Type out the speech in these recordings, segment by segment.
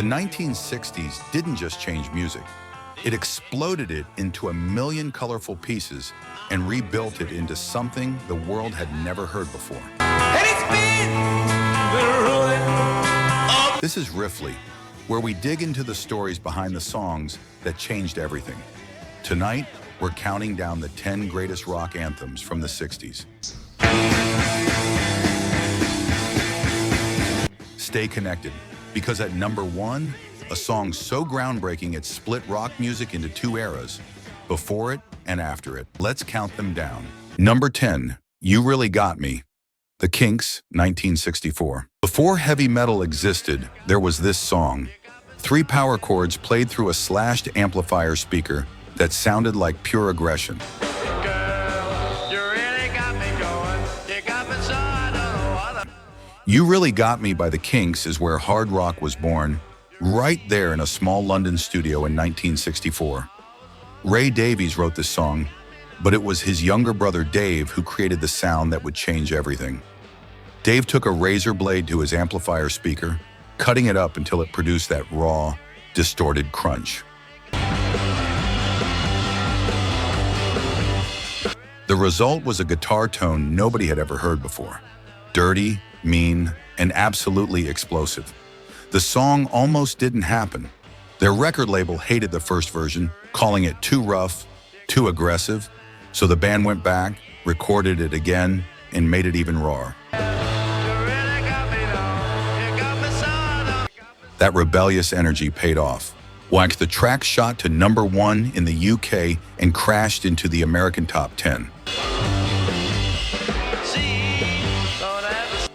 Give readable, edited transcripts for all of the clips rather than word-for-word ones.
The 1960s didn't just change music. It exploded it into a million colorful pieces and rebuilt it into something the world had never heard before. This is Riff&Riot, where we dig into the stories behind the songs that changed everything. Tonight, we're counting down the 10 greatest rock anthems from the 60s. Stay connected, because at number 1, a song so groundbreaking it split rock music into 2 eras, before it and after it. Let's count them down. Number 10, You Really Got Me, The Kinks, 1964. Before heavy metal existed, there was this song. 3 power chords played through a slashed amplifier speaker that sounded like pure aggression. You Really Got Me by the Kinks is where hard rock was born, right there in a small London studio in 1964. Ray Davies wrote this song, but it was his younger brother Dave who created the sound that would change everything. Dave took a razor blade to his amplifier speaker, cutting it up until it produced that raw, distorted crunch. The result was a guitar tone nobody had ever heard before. Dirty, mean, and absolutely explosive. The song almost didn't happen. Their record label hated the first version, calling it too rough, too aggressive, so the band went back, recorded it again, and made it even rawer. That rebellious energy paid off. The track shot to number 1 in the UK and crashed into the American top 10.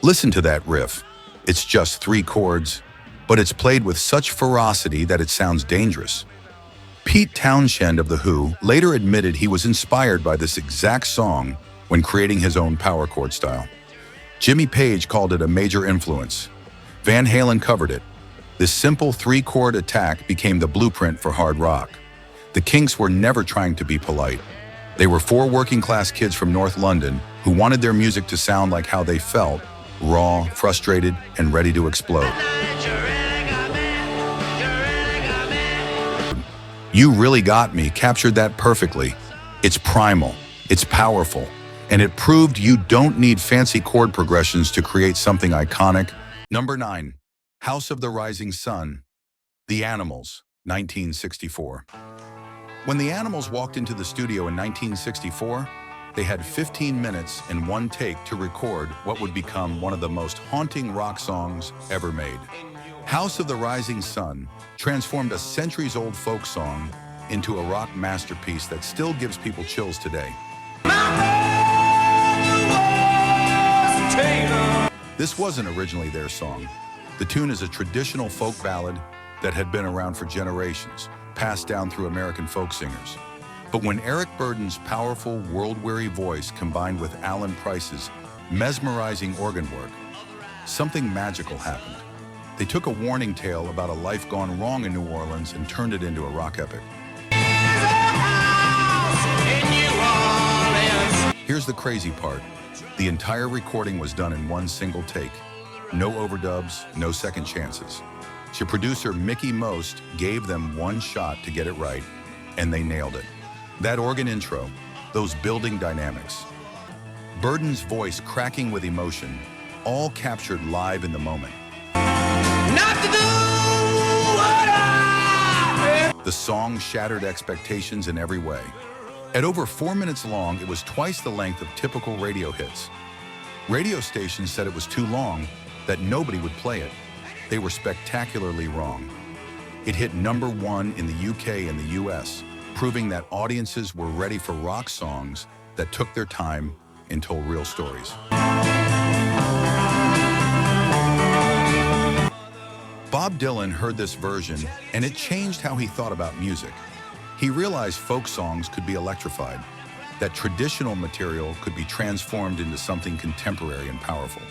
Listen to that riff. It's just 3 chords, but it's played with such ferocity that it sounds dangerous. Pete Townshend of The Who later admitted he was inspired by this exact song when creating his own power chord style. Jimmy Page called it a major influence. Van Halen covered it. This simple 3-chord attack became the blueprint for hard rock. The Kinks were never trying to be polite. They were 4 working-class kids from North London who wanted their music to sound like how they felt, raw, frustrated, and ready to explode. You Really Got Me captured that perfectly. It's primal, it's powerful, and it proved you don't need fancy chord progressions to create something iconic. Number 9, House of the Rising Sun, The Animals, 1964. When the Animals walked into the studio in 1964, they had 15 minutes and 1 take to record what would become one of the most haunting rock songs ever made. House of the Rising Sun transformed a centuries-old folk song into a rock masterpiece that still gives people chills today. This wasn't originally their song. The tune is a traditional folk ballad that had been around for generations, passed down through American folk singers. But when Eric Burdon's powerful, world-weary voice combined with Alan Price's mesmerizing organ work, something magical happened. They took a warning tale about a life gone wrong in New Orleans and turned it into a rock epic. Here's the crazy part. The entire recording was done in 1 single take. No overdubs, no second chances. So producer Mickey Most gave them 1 shot to get it right, and they nailed it. That organ intro, those building dynamics, Burdon's voice cracking with emotion, all captured live in the moment. The song shattered expectations in every way. At over 4 minutes long, it was twice the length of typical radio hits. Radio stations said it was too long, that nobody would play it. They were spectacularly wrong. It hit number 1 in the UK and the US, proving that audiences were ready for rock songs that took their time and told real stories. Bob Dylan heard this version, and it changed how he thought about music. He realized folk songs could be electrified, that traditional material could be transformed into something contemporary and powerful.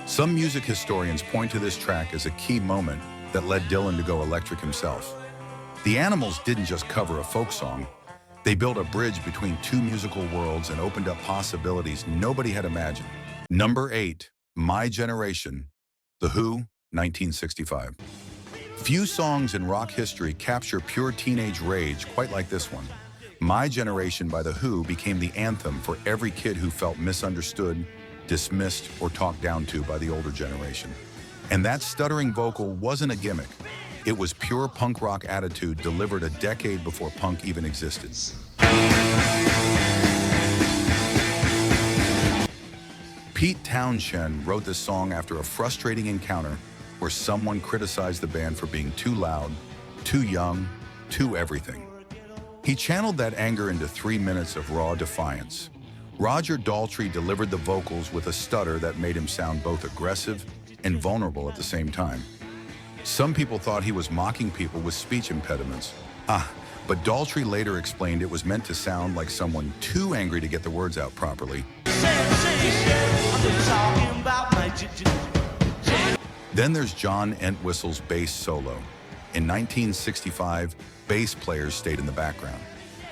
Some music historians point to this track as a key moment that led Dylan to go electric himself. The Animals didn't just cover a folk song. They built a bridge between 2 musical worlds and opened up possibilities nobody had imagined. Number 8, My Generation, The Who, 1965. Few songs in rock history capture pure teenage rage quite like this one. My Generation by The Who became the anthem for every kid who felt misunderstood, dismissed, or talked down to by the older generation. And that stuttering vocal wasn't a gimmick. It was pure punk rock attitude delivered a decade before punk even existed. Pete Townshend wrote this song after a frustrating encounter where someone criticized the band for being too loud, too young, too everything. He channeled that anger into 3 minutes of raw defiance. Roger Daltrey delivered the vocals with a stutter that made him sound both aggressive and vulnerable at the same time. Some people thought he was mocking people with speech impediments. But Daltrey later explained it was meant to sound like someone too angry to get the words out properly. Then there's John Entwistle's bass solo. In 1965, bass players stayed in the background.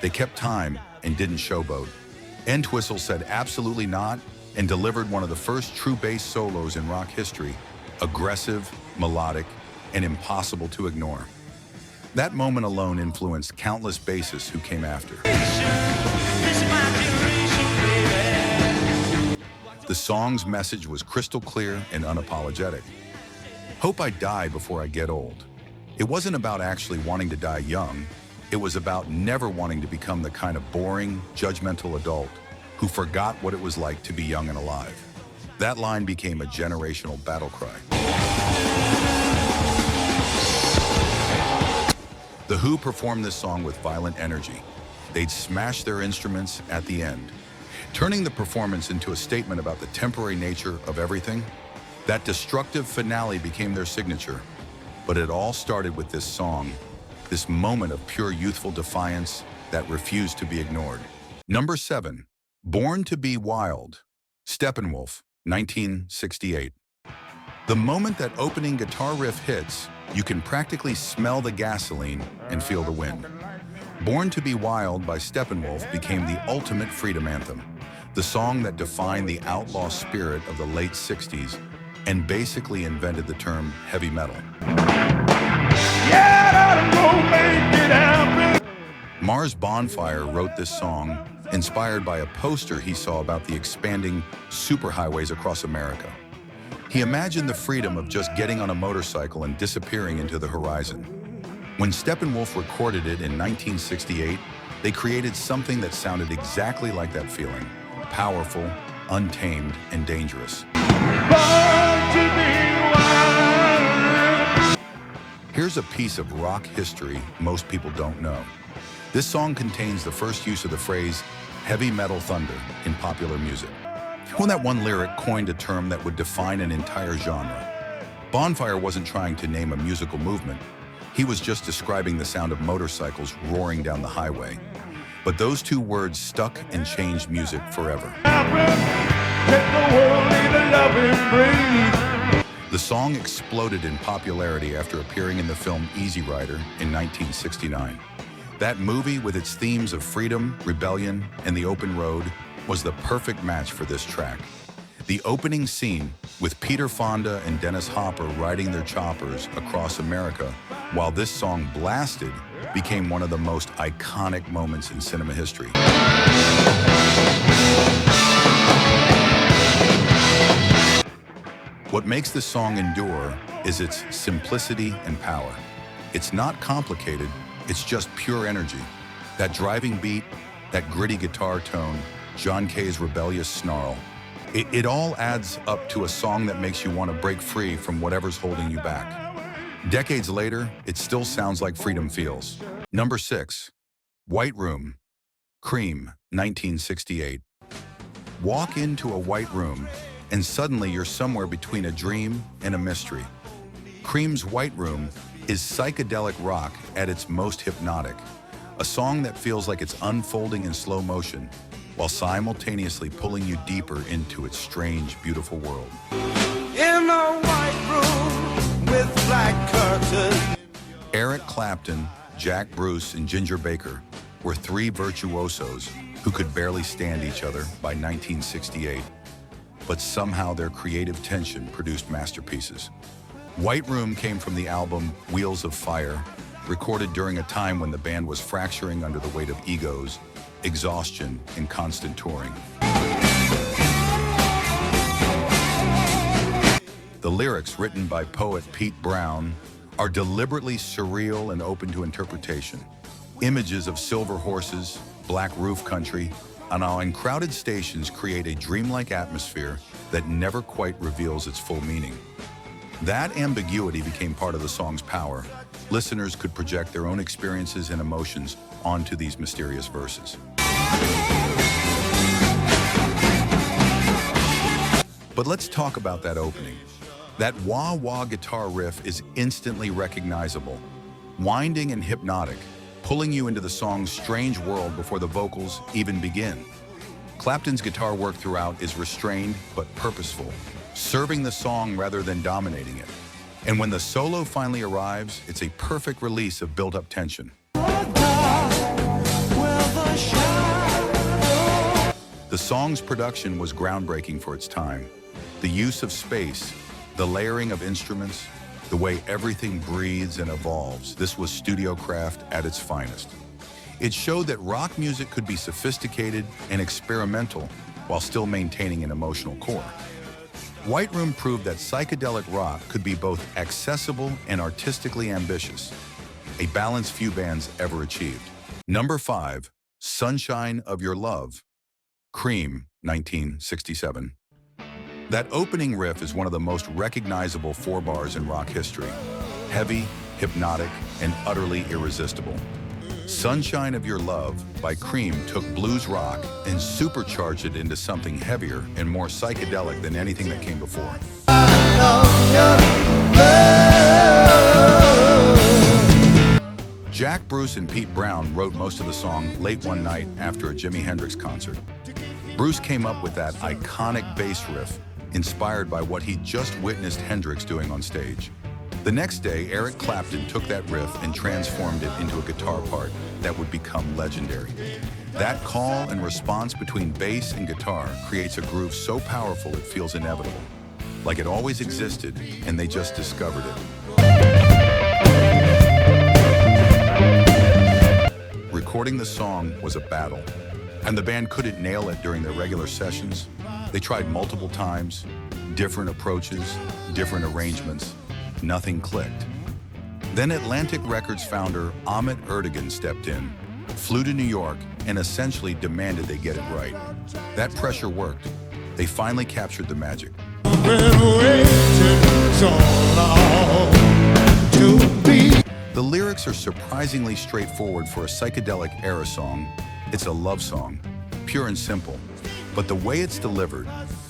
They kept time and didn't showboat. Entwistle said absolutely not and delivered one of the first true bass solos in rock history, aggressive, melodic, and impossible to ignore. That moment alone influenced countless bassists who came after. The song's message was crystal clear and unapologetic. Hope I die before I get old. It wasn't about actually wanting to die young. It was about never wanting to become the kind of boring, judgmental adult who forgot what it was like to be young and alive. That line became a generational battle cry. The Who performed this song with violent energy. They'd smash their instruments at the end, turning the performance into a statement about the temporary nature of everything. That destructive finale became their signature. But it all started with this song, this moment of pure youthful defiance that refused to be ignored. Number 7, Born to Be Wild, Steppenwolf, 1968. The moment that opening guitar riff hits, you can practically smell the gasoline and feel the wind. Born to Be Wild by Steppenwolf became the ultimate freedom anthem, the song that defined the outlaw spirit of the late 60s and basically invented the term heavy metal. Mars Bonfire wrote this song inspired by a poster he saw about the expanding superhighways across America. He imagined the freedom of just getting on a motorcycle and disappearing into the horizon. When Steppenwolf recorded it in 1968, they created something that sounded exactly like that feeling: powerful, untamed, and dangerous. Here's a piece of rock history most people don't know. This song contains the first use of the phrase heavy metal thunder in popular music. When that one lyric coined a term that would define an entire genre. Bonfire wasn't trying to name a musical movement. He was just describing the sound of motorcycles roaring down the highway. But those two words stuck and changed music forever. The song exploded in popularity after appearing in the film Easy Rider in 1969. That movie, with its themes of freedom, rebellion, and the open road, was the perfect match for this track. The opening scene, with Peter Fonda and Dennis Hopper riding their choppers across America while this song blasted, became one of the most iconic moments in cinema history. What makes this song endure is its simplicity and power. It's not complicated, it's just pure energy. That driving beat, that gritty guitar tone, John Kay's rebellious snarl. It all adds up to a song that makes you want to break free from whatever's holding you back. Decades later, it still sounds like freedom feels. Number 6, White Room, Cream, 1968. Walk into a white room, and suddenly you're somewhere between a dream and a mystery. Cream's White Room is psychedelic rock at its most hypnotic, a song that feels like it's unfolding in slow motion, while simultaneously pulling you deeper into its strange, beautiful world. In a white room with black curtains. Eric Clapton, Jack Bruce, and Ginger Baker were three virtuosos who could barely stand each other by 1968, but somehow their creative tension produced masterpieces. White Room came from the album Wheels of Fire, recorded during a time when the band was fracturing under the weight of egos, exhaustion, and constant touring. The lyrics, written by poet Pete Brown, are deliberately surreal and open to interpretation. Images of silver horses, black roof country, and in crowded stations create a dreamlike atmosphere that never quite reveals its full meaning. That ambiguity became part of the song's power. Listeners could project their own experiences and emotions onto these mysterious verses. But let's talk about that opening. That wah-wah guitar riff is instantly recognizable, winding and hypnotic, pulling you into the song's strange world before the vocals even begin. Clapton's guitar work throughout is restrained but purposeful, serving the song rather than dominating it. And when the solo finally arrives, it's a perfect release of built-up tension. The song's production was groundbreaking for its time. The use of space, the layering of instruments, the way everything breathes and evolves, this was studio craft at its finest. It showed that rock music could be sophisticated and experimental while still maintaining an emotional core. White Room proved that psychedelic rock could be both accessible and artistically ambitious, a balance few bands ever achieved. Number 5, Sunshine of Your Love, Cream, 1967. That opening riff is one of the most recognizable 4 bars in rock history. Heavy, hypnotic, and utterly irresistible. Sunshine of Your Love by Cream took blues rock and supercharged it into something heavier and more psychedelic than anything that came before. Jack Bruce and Pete Brown wrote most of the song late one night after a Jimi Hendrix concert. Bruce came up with that iconic bass riff inspired by what he'd just witnessed Hendrix doing on stage. The next day, Eric Clapton took that riff and transformed it into a guitar part that would become legendary. That call and response between bass and guitar creates a groove so powerful it feels inevitable, like it always existed and they just discovered it. Recording the song was a battle, and the band couldn't nail it during their regular sessions. They tried multiple times, different approaches, different arrangements. Nothing clicked. Then Atlantic Records founder Ahmet Ertegun stepped in, flew to New York, and essentially demanded they get it right. That pressure worked. They finally captured the magic. The lyrics are surprisingly straightforward for a psychedelic era song. It's a love song, pure and simple. But the way it's delivered,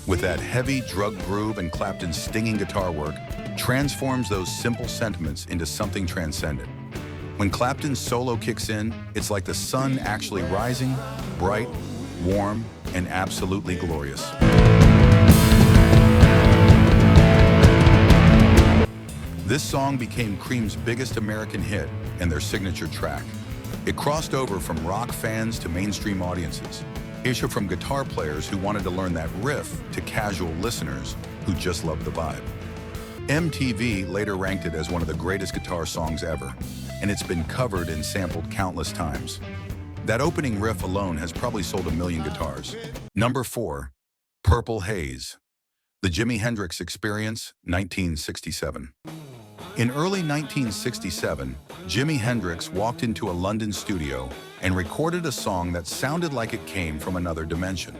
with that heavy drug groove and Clapton's stinging guitar work, transforms those simple sentiments into something transcendent. When Clapton's solo kicks in, it's like the sun actually rising, bright, warm, and absolutely glorious. This song became Cream's biggest American hit and their signature track. It crossed over from rock fans to mainstream audiences, issued from guitar players who wanted to learn that riff to casual listeners who just loved the vibe. MTV later ranked it as one of the greatest guitar songs ever, and it's been covered and sampled countless times. That opening riff alone has probably sold 1 million guitars. Number 4, Purple Haze, The Jimi Hendrix Experience, 1967. In early 1967, Jimi Hendrix walked into a London studio and recorded a song that sounded like it came from another dimension.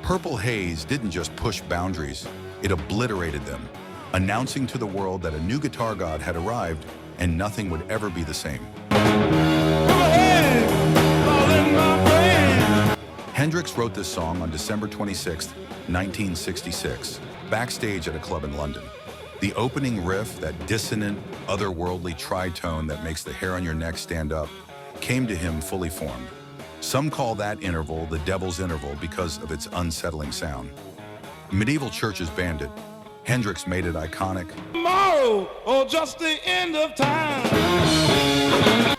Purple Haze didn't just push boundaries, it obliterated them, announcing to the world that a new guitar god had arrived and nothing would ever be the same. Hendrix wrote this song on December 26, 1966, backstage at a club in London. The opening riff, that dissonant, otherworldly tritone that makes the hair on your neck stand up, came to him fully formed. Some call that interval the devil's interval because of its unsettling sound. Medieval churches banned it. Hendrix made it iconic. Tomorrow, or just the end of time.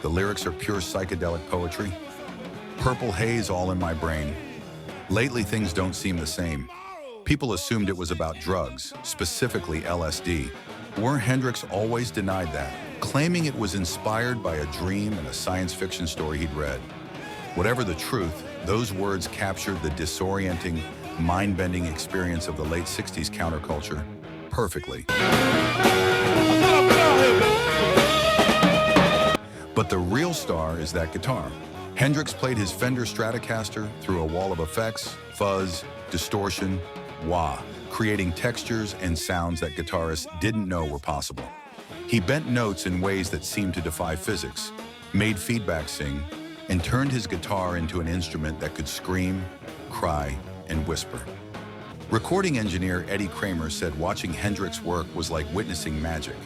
The lyrics are pure psychedelic poetry. Purple haze all in my brain. Lately things don't seem the same. People assumed it was about drugs, specifically LSD. Or Hendrix always denied that, claiming it was inspired by a dream and a science fiction story he'd read. Whatever the truth, those words captured the disorienting, mind-bending experience of the late 60s counterculture perfectly. But the real star is that guitar. Hendrix played his Fender Stratocaster through a wall of effects, fuzz, distortion, wah, creating textures and sounds that guitarists didn't know were possible. He bent notes in ways that seemed to defy physics, made feedback sing, and turned his guitar into an instrument that could scream, cry, and whisper. Recording engineer Eddie Kramer said watching Hendrix work was like witnessing magic.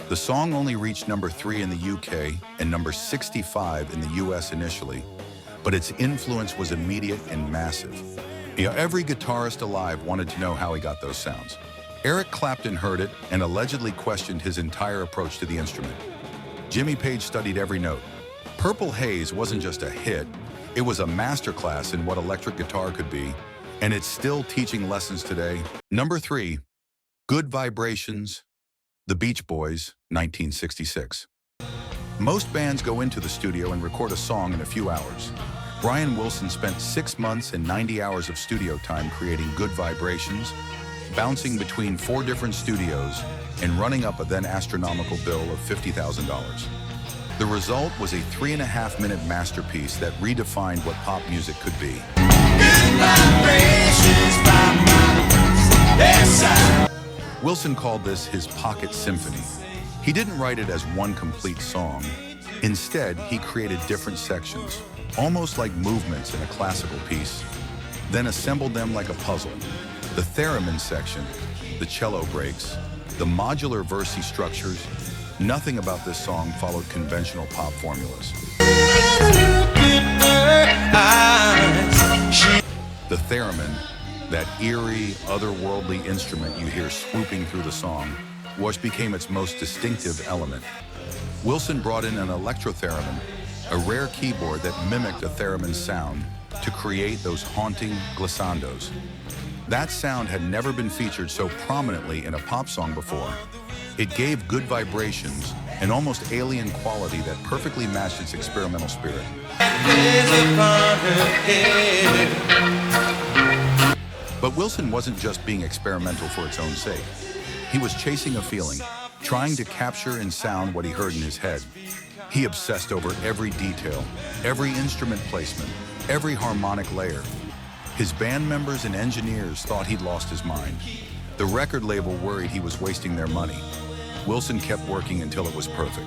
The song only reached number 3 in the UK and number 65 in the US initially, but its influence was immediate and massive. Every guitarist alive wanted to know how he got those sounds. Eric Clapton heard it and allegedly questioned his entire approach to the instrument. Jimmy Page studied every note. Purple Haze wasn't just a hit, it was a masterclass in what electric guitar could be, and it's still teaching lessons today. Number 3, Good Vibrations, The Beach Boys, 1966. Most bands go into the studio and record a song in a few hours. Brian Wilson spent 6 months and 90 hours of studio time creating Good Vibrations, bouncing between 4 different studios and running up a then astronomical bill of $50,000. The result was a 3.5-minute masterpiece that redefined what pop music could be. Wilson called this his pocket symphony. He didn't write it as one complete song. Instead, he created different sections, almost like movements in a classical piece, then assembled them like a puzzle. The theremin section, the cello breaks, the modular verse structures, nothing about this song followed conventional pop formulas. The theremin, that eerie, otherworldly instrument you hear swooping through the song, which became its most distinctive element. Wilson brought in an electro-theremin, a rare keyboard that mimicked a theremin sound, to create those haunting glissandos. That sound had never been featured so prominently in a pop song before. It gave Good Vibrations an almost alien quality that perfectly matched its experimental spirit. But Wilson wasn't just being experimental for its own sake. He was chasing a feeling, trying to capture in sound what he heard in his head. He obsessed over every detail, every instrument placement, every harmonic layer. His band members and engineers thought he'd lost his mind. The record label worried he was wasting their money. Wilson kept working until it was perfect.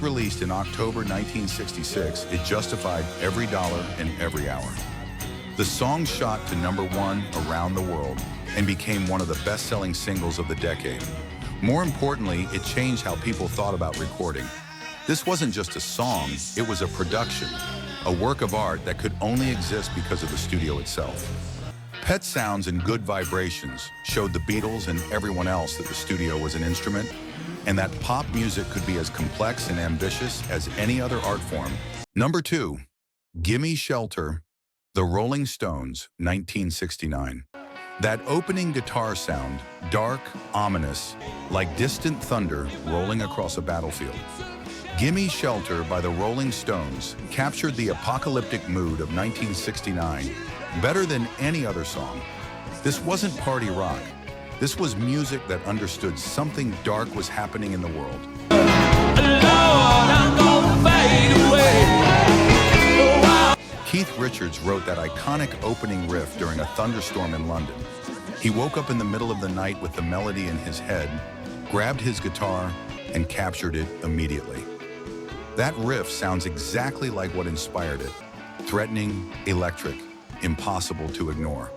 Released in October 1966, it justified every dollar and every hour. The song shot to number 1 around the world and became one of the best-selling singles of the decade. More importantly, it changed how people thought about recording. This wasn't just a song, it was a production, a work of art that could only exist because of the studio itself. Pet Sounds and Good Vibrations showed the Beatles and everyone else that the studio was an instrument, and that pop music could be as complex and ambitious as any other art form. Number 2, Gimme Shelter, The Rolling Stones, 1969. That opening guitar sound, dark, ominous, like distant thunder rolling across a battlefield. Gimme Shelter by the Rolling Stones captured the apocalyptic mood of 1969 better than any other song. This wasn't party rock. This was music that understood something dark was happening in the world. Lord, I'm gonna fade away. Keith Richards wrote that iconic opening riff during a thunderstorm in London. He woke up in the middle of the night with the melody in his head, grabbed his guitar, and captured it immediately. That riff sounds exactly like what inspired it. Threatening, electric, impossible to ignore.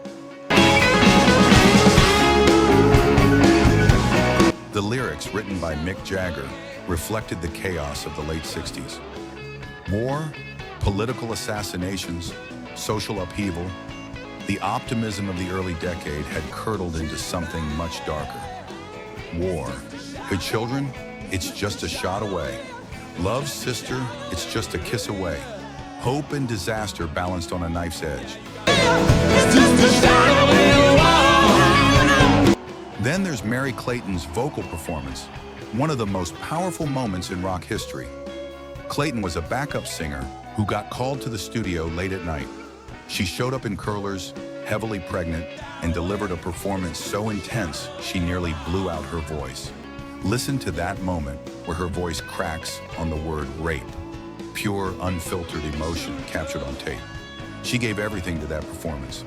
The lyrics, written by Mick Jagger, reflected the chaos of the late 60s. War, political assassinations, social upheaval, the optimism of the early decade had curdled into something much darker. War. Hey children, it's just a shot away. Love, sister, it's just a kiss away. Hope and disaster balanced on a knife's edge. Then there's Mary Clayton's vocal performance, one of the most powerful moments in rock history. Clayton was a backup singer who got called to the studio late at night. She showed up in curlers, heavily pregnant, and delivered a performance so intense she nearly blew out her voice. Listen to that moment where her voice cracks on the word rape. Pure, unfiltered emotion captured on tape. She gave everything to that performance.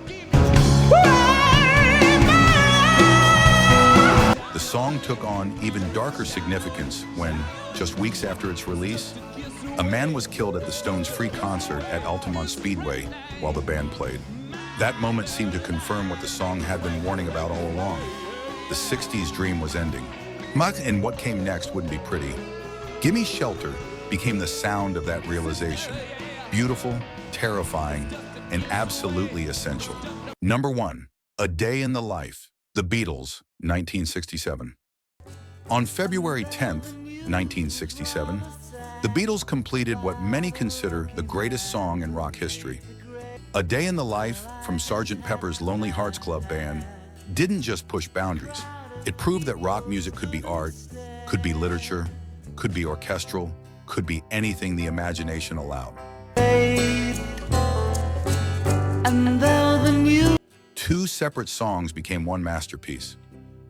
The song took on even darker significance when, just weeks after its release, a man was killed at the Stones' free concert at Altamont Speedway while the band played. That moment seemed to confirm what the song had been warning about all along. The 60s dream was ending. And what came next wouldn't be pretty. Gimme Shelter became the sound of that realization. Beautiful, terrifying, and absolutely essential. Number 1, A Day in the Life, The Beatles, 1967. On February 10th, 1967, the Beatles completed what many consider the greatest song in rock history. A Day in the Life from Sgt. Pepper's Lonely Hearts Club Band didn't just push boundaries. It proved that rock music could be art, could be literature, could be orchestral, could be anything the imagination allowed. Two separate songs became one masterpiece.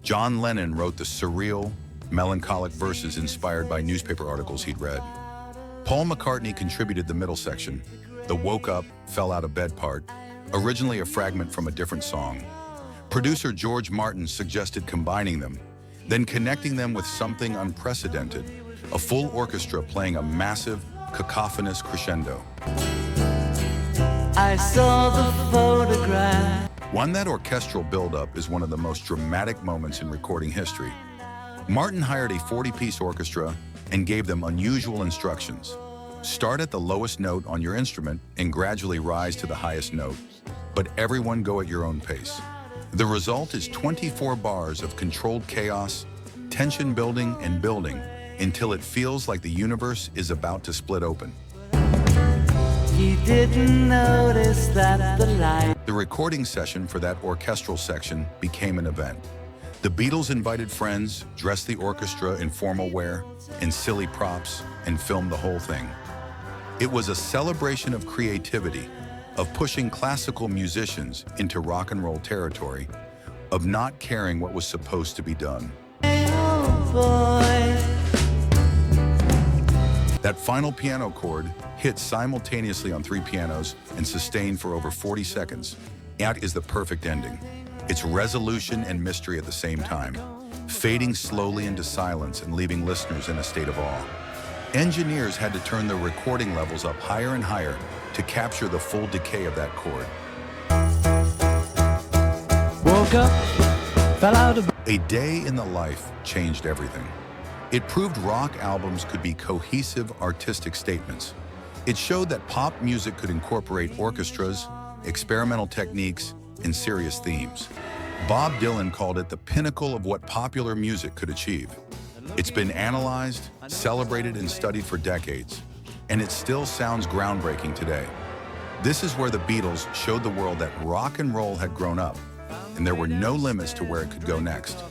John Lennon wrote the surreal, melancholic verses inspired by newspaper articles he'd read. Paul McCartney contributed the middle section, the woke up, fell out of bed part, originally a fragment from a different song. Producer George Martin suggested combining them, then connecting them with something unprecedented, a full orchestra playing a massive, cacophonous crescendo. I saw the photograph. That orchestral buildup is one of the most dramatic moments in recording history. Martin hired a 40-piece orchestra and gave them unusual instructions. Start at the lowest note on your instrument and gradually rise to the highest note, but everyone go at your own pace. The result is 24 bars of controlled chaos, tension building and building until it feels like the universe is about to split open. He didn't notice that the light. The recording session for that orchestral section became an event. The Beatles invited friends, dressed the orchestra in formal wear and silly props, and filmed the whole thing. It was a celebration of creativity, of pushing classical musicians into rock and roll territory, of not caring what was supposed to be done. Oh boy. That final piano chord hit simultaneously on 3 pianos and sustained for over 40 seconds. That is the perfect ending. It's resolution and mystery at the same time, fading slowly into silence and leaving listeners in a state of awe. Engineers had to turn the recording levels up higher and higher to capture the full decay of that chord. Woke up, fell out of. A Day in the Life changed everything. It proved rock albums could be cohesive artistic statements. It showed that pop music could incorporate orchestras, experimental techniques, and serious themes. Bob Dylan called it the pinnacle of what popular music could achieve. It's been analyzed, celebrated, and studied for decades, and it still sounds groundbreaking today. This is where the Beatles showed the world that rock and roll had grown up, and there were no limits to where it could go next.